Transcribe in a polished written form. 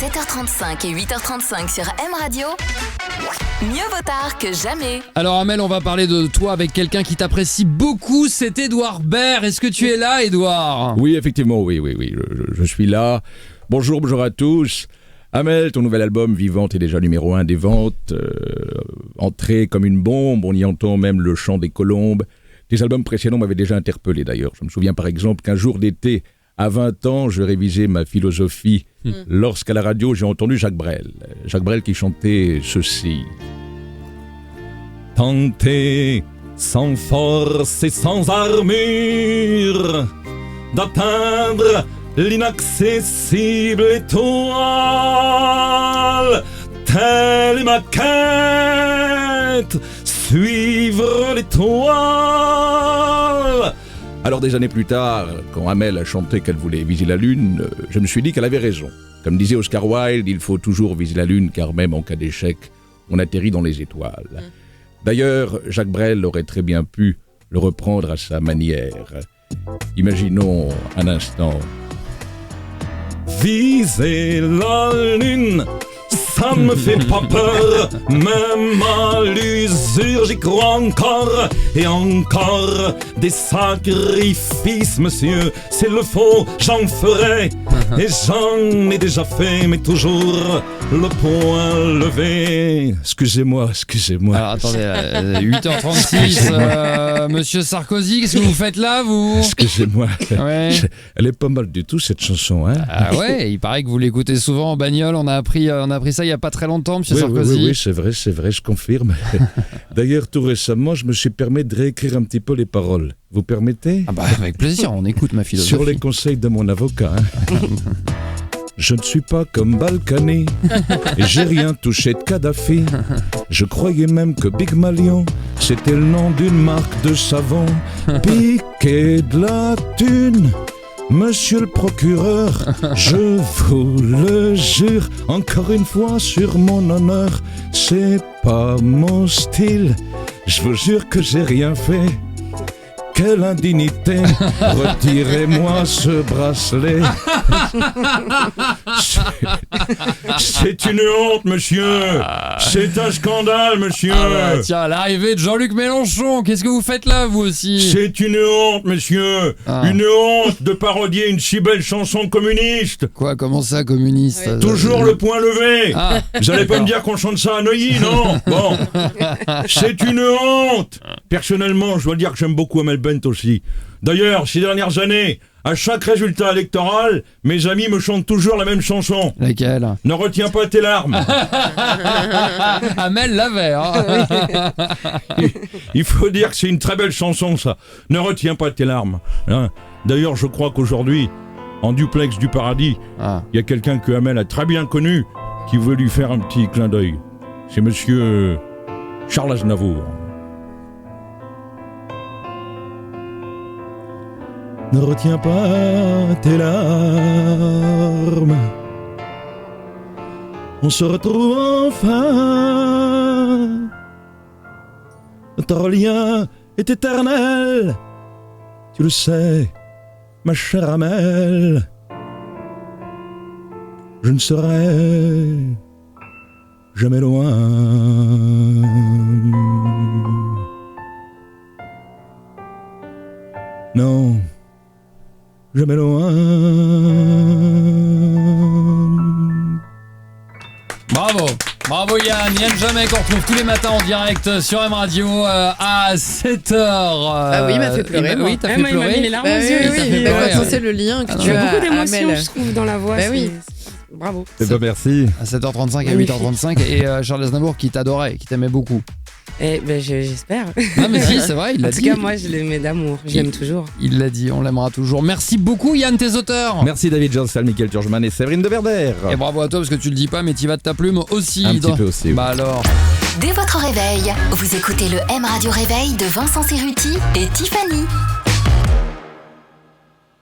7h35 et 8h35 sur M Radio. Mieux vaut tard que jamais. Alors Amel, on va parler de toi avec quelqu'un qui t'apprécie beaucoup, c'est Édouard Baird. Est-ce que tu es là, Édouard ? Oui, effectivement, oui, je suis là. Bonjour à tous. Amel, ton nouvel album Vivante est déjà numéro 1 des ventes. Entré comme une bombe, on y entend même le chant des colombes. Tes albums précédents m'avaient déjà interpellé d'ailleurs. Je me souviens par exemple qu'un jour d'été, à 20 ans, je révisais ma philosophie lorsqu'à la radio j'ai entendu Jacques Brel. Jacques Brel qui chantait ceci. Tenter sans force et sans armure d'atteindre l'inaccessible étoile, telle est ma quête, suivre l'étoile. Alors des années plus tard, quand Amel a chanté qu'elle voulait viser la lune, je me suis dit qu'elle avait raison. Comme disait Oscar Wilde, il faut toujours viser la lune car même en cas d'échec, on atterrit dans les étoiles. D'ailleurs, Jacques Brel aurait très bien pu le reprendre à sa manière. Imaginons un instant. Viser la lune, ça ne me fait pas peur, même à l'usure j'y crois encore, et encore des sacrifices, monsieur, s'il le faut, j'en ferai, et j'en ai déjà fait, mais toujours le poing levé. Excusez-moi. Alors attendez, 8h36, Monsieur Sarkozy, qu'est-ce que vous faites là, vous ? Excusez-moi, Ouais. Elle est pas mal du tout cette chanson, hein. Ah ouais, il paraît que vous l'écoutez souvent en bagnole, on a appris ça il y a pas très longtemps, Monsieur Sarkozy. Oui, c'est vrai, je confirme. D'ailleurs, tout récemment, je me suis permis de réécrire un petit peu les paroles. Vous permettez ? Ah bah avec plaisir, on écoute ma philosophie. Sur les conseils de mon avocat. Je ne suis pas comme Balkany, et j'ai rien touché de Kadhafi. Je croyais même que Big Malion, c'était le nom d'une marque de savon. Piquer de la thune, monsieur le procureur, je vous le jure, encore une fois sur mon honneur, c'est pas mon style. Je vous jure que j'ai rien fait. Quelle indignité, retirez-moi ce bracelet. C'est une honte, monsieur. C'est un scandale, monsieur. Ah bah, tiens, l'arrivée de Jean-Luc Mélenchon, qu'est-ce que vous faites là, vous aussi ? C'est une honte, monsieur. Une honte de parodier une si belle chanson communiste. Quoi, comment ça, communiste ? Ouais. Toujours le point levé. Ah, Vous allez pas me dire qu'on chante ça à Neuilly, non ? Bon. C'est une honte. Personnellement, je dois dire que j'aime beaucoup Amel Bent aussi. D'ailleurs, ces dernières années, à chaque résultat électoral, mes amis me chantent toujours la même chanson. laquelle ? Ne retiens pas tes larmes. Amel l'avait, hein. Il faut dire que c'est une très belle chanson, ça. Ne retiens pas tes larmes. Hein. D'ailleurs, je crois qu'aujourd'hui, en duplex du paradis, il y a quelqu'un que Amel a très bien connu qui veut lui faire un petit clin d'œil. C'est monsieur Charles Aznavour. Ne retiens pas tes larmes. On se retrouve enfin. Notre lien est éternel. Tu le sais, ma chère Amel. Je ne serai jamais loin. Non. Jamais loin. Bravo Yann Jamais qu'on retrouve tous les matins en direct sur M Radio à 7h. Ah oui, il m'a fait pleurer. Oui, t'as fait Il m'a mis pleurer. les larmes aux yeux. Oui, Ouais, quand ouais. c'est le lien que Ah, tu Tu as as, beaucoup d'émotions, Amel. je trouve, dans la voix. Bah oui. Bravo. Eh ben merci. À 7h35 et 8h35 et Charles Aznavour qui t'adorait, qui t'aimait beaucoup. Eh ben, j'espère. Non mais si, c'est vrai, il l'a En tout dit. cas, moi, je l'aimais d'amour. Je l'aime toujours. Il l'a dit, on l'aimera toujours. Merci beaucoup Yann, tes auteurs. Merci David Johnson, Michael Turgeman et Séverine de Verder. Et bravo à toi parce que tu le dis pas mais t'y vas de ta plume aussi. Un petit peu aussi, oui. Bah alors. Dès votre réveil, vous écoutez le M Radio Réveil de Vincent Cerruti et Tiffany.